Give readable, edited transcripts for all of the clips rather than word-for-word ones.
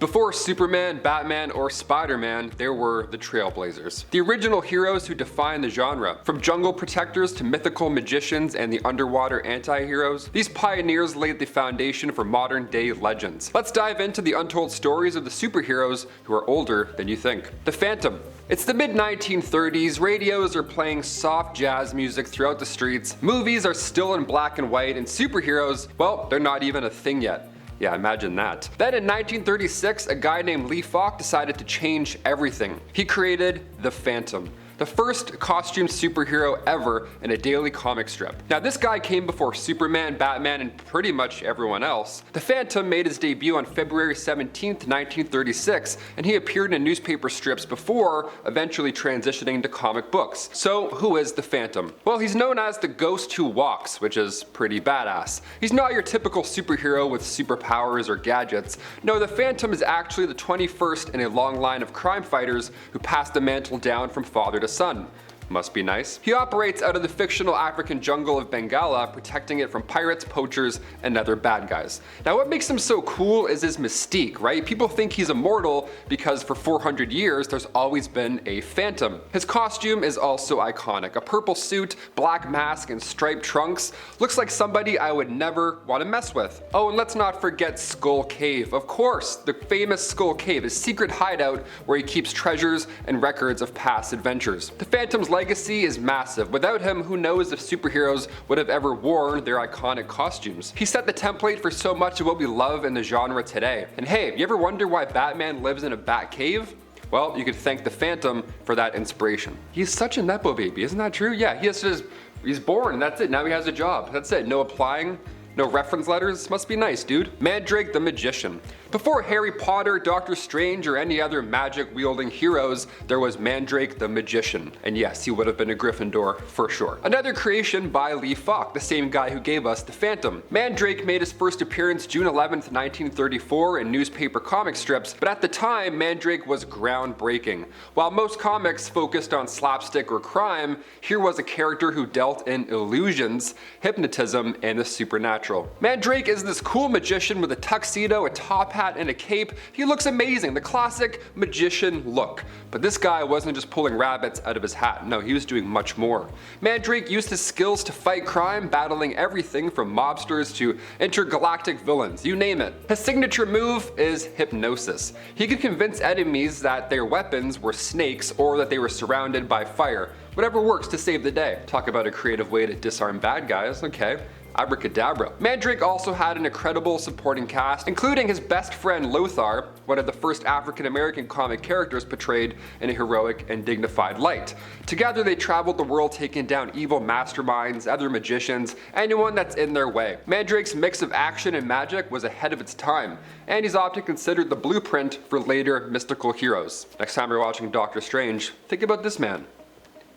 Before Superman, Batman, or Spider-Man, there were the Trailblazers. The original heroes who defined the genre. From jungle protectors to mythical magicians and the underwater anti-heroes, these pioneers laid the foundation for modern-day legends. Let's dive into the untold stories of the superheroes who are older than you think. The Phantom. It's the mid-1930s, radios are playing soft jazz music throughout the streets, movies are still in black and white, and superheroes, well, they're not even a thing yet. Yeah, imagine that. Then in 1936, a guy named Lee Falk decided to change everything. He created the Phantom, the first costumed superhero ever in a daily comic strip. Now this guy came before Superman, Batman, and pretty much everyone else. The Phantom made his debut on February 17th, 1936, and he appeared in newspaper strips before eventually transitioning to comic books. So who is the Phantom? Well, he's known as the Ghost Who Walks, which is pretty badass. He's not your typical superhero with superpowers or gadgets. No, the Phantom is actually the 21st in a long line of crime fighters who passed the mantle down from father to son. Must be nice. He operates out of the fictional African jungle of Bengala, protecting it from pirates, poachers, and other bad guys. Now what makes him so cool is his mystique, right? People think he's immortal because for 400 years there's always been a Phantom. His costume is also iconic. A purple suit, black mask, and striped trunks. Looks like somebody I would never want to mess with. Oh, and let's not forget Skull Cave. Of course, the famous Skull Cave, his secret hideout where he keeps treasures and records of past adventures. The Phantom's legacy is massive. Without him, who knows if superheroes would have ever worn their iconic costumes. He set the template for so much of what we love in the genre today. And hey, you ever wonder why Batman lives in a bat cave? Well, you could thank the Phantom for that inspiration. He's such a nepo baby, isn't that true? Yeah, he's born, that's it, now he has a job. That's it, no applying. No reference letters? Must be nice, dude. Mandrake the Magician. Before Harry Potter, Doctor Strange, or any other magic-wielding heroes, there was Mandrake the Magician. And yes, he would have been a Gryffindor for sure. Another creation by Lee Falk, the same guy who gave us the Phantom. Mandrake made his first appearance June 11th, 1934 in newspaper comic strips, but at the time, Mandrake was groundbreaking. While most comics focused on slapstick or crime, here was a character who dealt in illusions, hypnotism, and the supernatural. Mandrake is this cool magician with a tuxedo, a top hat, and a cape. He looks amazing, the classic magician look. But this guy wasn't just pulling rabbits out of his hat, no, he was doing much more. Mandrake used his skills to fight crime, battling everything from mobsters to intergalactic villains, you name it. His signature move is hypnosis. He could convince enemies that their weapons were snakes or that they were surrounded by fire. Whatever works to save the day. Talk about a creative way to disarm bad guys, okay. Abracadabra. Mandrake also had an incredible supporting cast, including his best friend Lothar, one of the first African-American comic characters portrayed in a heroic and dignified light. Together they traveled the world taking down evil masterminds, other magicians, anyone that's in their way. Mandrake's mix of action and magic was ahead of its time, and he's often considered the blueprint for later mystical heroes. Next time you're watching Doctor Strange, think about this man.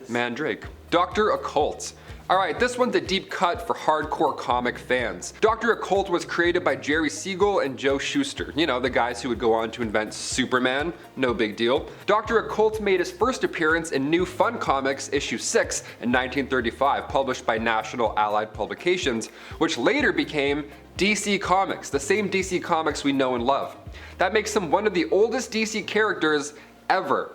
Mandrake. Dr. Occult. Alright, this one's a deep cut for hardcore comic fans. Dr. Occult was created by Jerry Siegel and Joe Shuster. You know, the guys who would go on to invent Superman, no big deal. Dr. Occult made his first appearance in New Fun Comics issue 6 in 1935, published by National Allied Publications, which later became DC Comics, the same DC Comics we know and love. That makes him one of the oldest DC characters ever.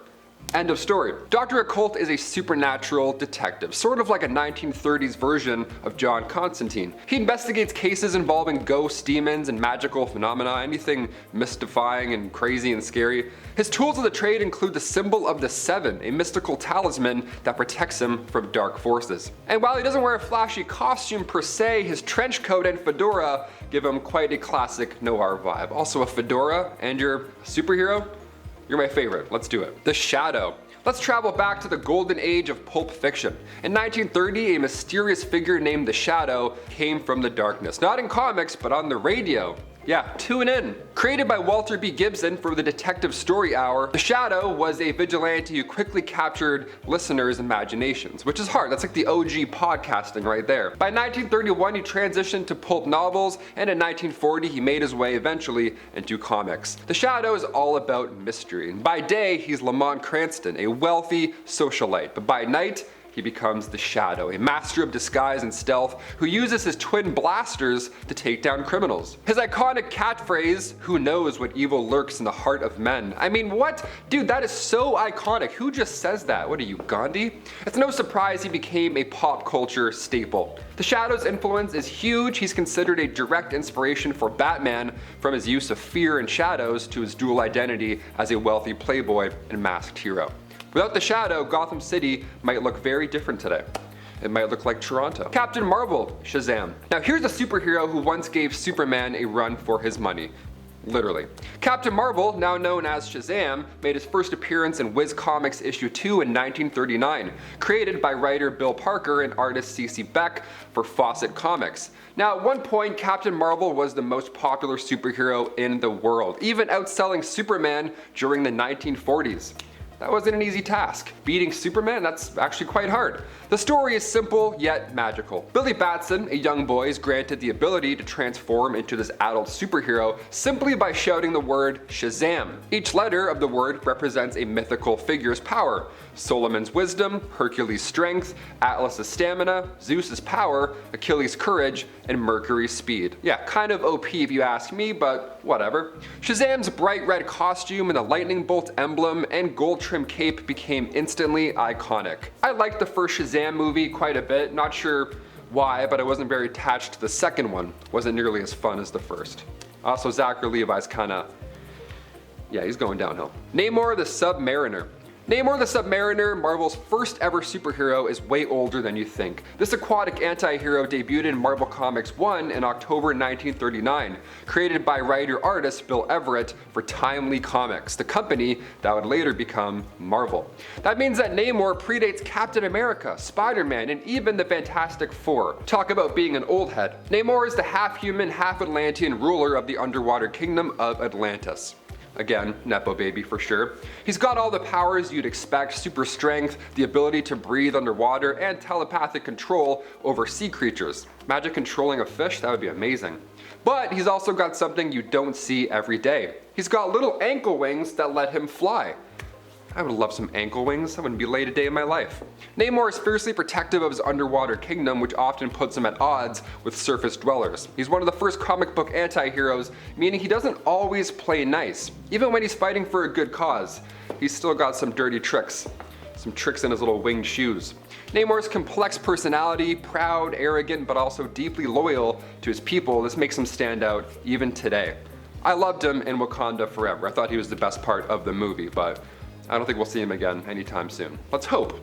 End of story. Dr. Occult is a supernatural detective, sort of like a 1930s version of John Constantine. He investigates cases involving ghosts, demons, and magical phenomena, anything mystifying and crazy and scary. His tools of the trade include the symbol of the Seven, a mystical talisman that protects him from dark forces. And while he doesn't wear a flashy costume per se, his trench coat and fedora give him quite a classic noir vibe. Also a fedora and you're a superhero? You're my favorite, let's do it. The Shadow. Let's travel back to the golden age of pulp fiction. In 1930, a mysterious figure named the Shadow came from the darkness. Not in comics, but on the radio. Yeah, tune in. Created by Walter B. Gibson for the Detective Story Hour, The Shadow was a vigilante who quickly captured listeners' imaginations, which is hard. That's like the OG podcasting right there. By 1931, he transitioned to pulp novels, and in 1940, he made his way eventually into comics. The Shadow is all about mystery, and by day, he's Lamont Cranston, a wealthy socialite, but by night, he becomes the Shadow, a master of disguise and stealth who uses his twin blasters to take down criminals. His iconic catchphrase, "Who knows what evil lurks in the heart of men?" I mean, what? Dude, that is so iconic. Who just says that? What are you, Gandhi? It's no surprise he became a pop culture staple. The Shadow's influence is huge. He's considered a direct inspiration for Batman, from his use of fear and shadows to his dual identity as a wealthy playboy and masked hero. Without the Shadow, Gotham City might look very different today. It might look like Toronto. Captain Marvel, Shazam. Now here's a superhero who once gave Superman a run for his money. Literally. Captain Marvel, now known as Shazam, made his first appearance in Whiz Comics issue 2 in 1939, created by writer Bill Parker and artist C.C. Beck for Fawcett Comics. Now at one point, Captain Marvel was the most popular superhero in the world, even outselling Superman during the 1940s. That wasn't an easy task. Beating Superman, that's actually quite hard. The story is simple yet magical. Billy Batson, a young boy, is granted the ability to transform into this adult superhero simply by shouting the word Shazam. Each letter of the word represents a mythical figure's power. Solomon's wisdom, Hercules' strength, Atlas's stamina, Zeus's power, Achilles' courage, and Mercury's speed. Yeah, kind of OP if you ask me, but whatever. Shazam's bright red costume and the lightning bolt emblem and gold trim cape became instantly iconic. I liked the first Shazam movie quite a bit, not sure why, but I wasn't very attached to the second one. Wasn't nearly as fun as the first. Also, Zachary Levi's kinda, yeah, he's going downhill. Namor the Submariner. Namor the Submariner, Marvel's first ever superhero, is way older than you think. This aquatic anti-hero debuted in Marvel Comics 1 in October 1939, created by writer-artist Bill Everett for Timely Comics, the company that would later become Marvel. That means that Namor predates Captain America, Spider-Man, and even the Fantastic Four. Talk about being an old head. Namor is the half-human, half-Atlantean ruler of the underwater kingdom of Atlantis. Again, Nepo baby for sure. He's got all the powers you'd expect: super strength, the ability to breathe underwater, and telepathic control over sea creatures. Imagine controlling a fish, that would be amazing. But he's also got something you don't see every day. He's got little ankle wings that let him fly. I would love some ankle wings. That wouldn't be late a day in my life. Namor is fiercely protective of his underwater kingdom, which often puts him at odds with surface dwellers. He's one of the first comic book anti-heroes, meaning he doesn't always play nice. Even when he's fighting for a good cause, he's still got some dirty tricks. Some tricks in his little winged shoes. Namor's complex personality, proud, arrogant, but also deeply loyal to his people, this makes him stand out even today. I loved him in Wakanda Forever. I thought he was the best part of the movie, but I don't think we'll see him again anytime soon. Let's hope,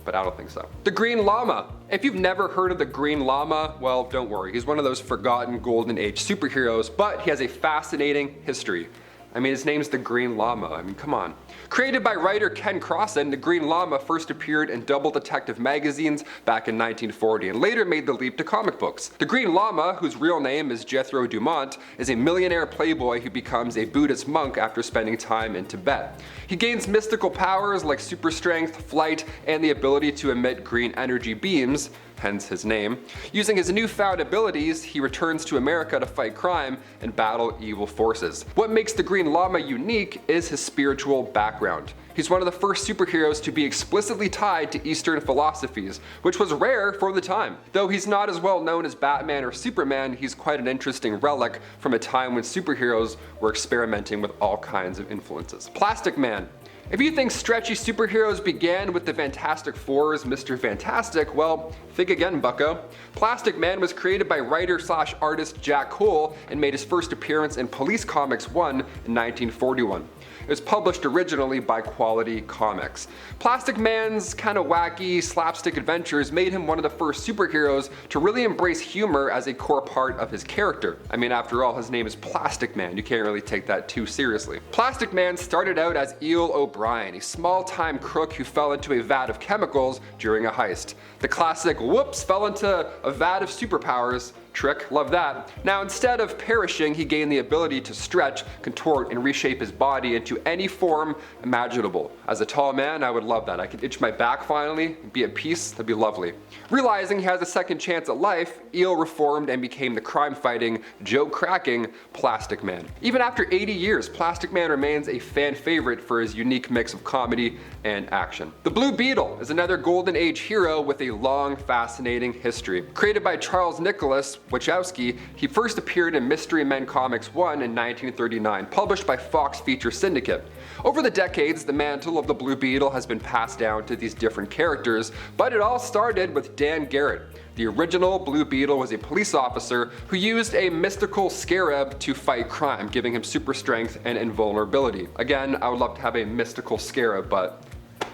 but I don't think so. The Green Llama. If you've never heard of the Green Llama, well, don't worry. He's one of those forgotten Golden Age superheroes, but he has a fascinating history. I mean, his name's the Green Llama. I mean, come on. Created by writer Ken Crossan, the Green Llama first appeared in Double Detective magazines back in 1940 and later made the leap to comic books. The Green Llama, whose real name is Jethro Dumont, is a millionaire playboy who becomes a Buddhist monk after spending time in Tibet. He gains mystical powers like super strength, flight, and the ability to emit green energy beams, hence his name. Using his newfound abilities, he returns to America to fight crime and battle evil forces. What makes the Green Llama unique is his spiritual background. He's one of the first superheroes to be explicitly tied to Eastern philosophies, which was rare for the time. Though he's not as well known as Batman or Superman, he's quite an interesting relic from a time when superheroes were experimenting with all kinds of influences. Plastic Man. If you think stretchy superheroes began with the Fantastic Four's Mr. Fantastic, well, think again, bucko. Plastic Man was created by writer/artist Jack Cole and made his first appearance in Police Comics 1 in 1941. It was published originally by Quality Comics. Plastic Man's kind of wacky, slapstick adventures made him one of the first superheroes to really embrace humor as a core part of his character. I mean, after all, his name is Plastic Man. You can't really take that too seriously. Plastic Man started out as Eel O'Brien, a small-time crook who fell into a vat of chemicals during a heist. The classic, whoops, fell into a vat of superpowers trick. Love that. Now, instead of perishing, he gained the ability to stretch, contort, and reshape his body into any form imaginable. As a tall man, I would love that. I could itch my back finally, be at peace. That'd be lovely. Realizing he has a second chance at life, Eel reformed and became the crime-fighting, joke-cracking Plastic Man. Even after 80 years, Plastic Man remains a fan favorite for his unique mix of comedy and action. The Blue Beetle is another Golden Age hero with a long, fascinating history. Created by Charles Nicholas Wachowski, he first appeared in Mystery Men Comics 1 in 1939, published by Fox Feature Syndicate. Over the decades, the mantle of the Blue Beetle has been passed down to these different characters, but it all started with Dan Garrett. The original Blue Beetle was a police officer who used a mystical scarab to fight crime, giving him super strength and invulnerability. Again, I would love to have a mystical scarab, but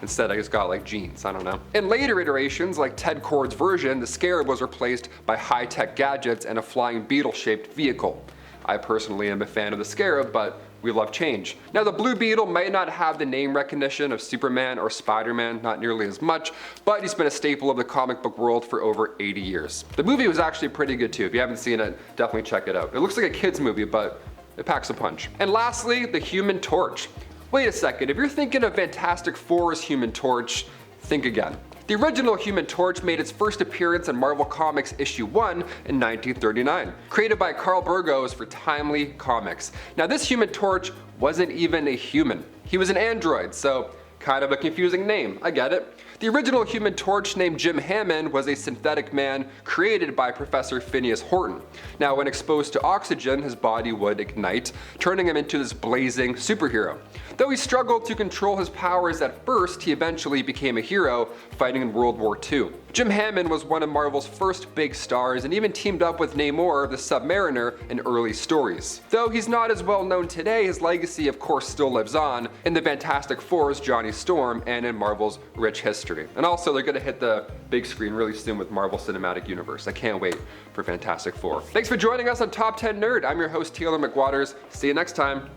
instead I just got like jeans, I don't know. In later iterations, like Ted Kord's version, the scarab was replaced by high-tech gadgets and a flying beetle-shaped vehicle. I personally am a fan of the scarab, but we love change. Now, the Blue Beetle might not have the name recognition of Superman or Spider-Man, not nearly as much, but he's been a staple of the comic book world for over 80 years. The movie was actually pretty good too. If you haven't seen it, definitely check it out. It looks like a kid's movie, but it packs a punch. And lastly, the Human Torch. Wait a second, if you're thinking of Fantastic Four's Human Torch, think again. The original Human Torch made its first appearance in Marvel Comics issue 1 in 1939, created by Carl Burgos for Timely Comics. Now, this Human Torch wasn't even a human. He was an android, so kind of a confusing name, I get it. The original Human Torch, named Jim Hammond, was a synthetic man created by Professor Phineas Horton. Now, when exposed to oxygen, his body would ignite, turning him into this blazing superhero. Though he struggled to control his powers at first, he eventually became a hero, fighting in World War II. Jim Hammond was one of Marvel's first big stars and even teamed up with Namor the Submariner in early stories. Though he's not as well known today, his legacy of course still lives on in the Fantastic Four's Johnny Storm and in Marvel's rich history. And also they're gonna hit the big screen really soon with Marvel Cinematic Universe. I can't wait for Fantastic Four. Thanks for joining us on Top 10 Nerd. I'm your host Taylor McWatters. See you next time.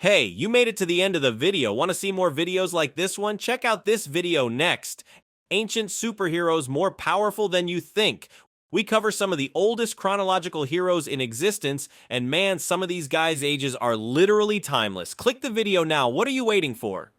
Hey, you made it to the end of the video. Want to see more videos like this one? Check out this video next. Ancient superheroes more powerful than you think. We cover some of the oldest chronological heroes in existence, and man, some of these guys' ages are literally timeless. Click the video now. What are you waiting for?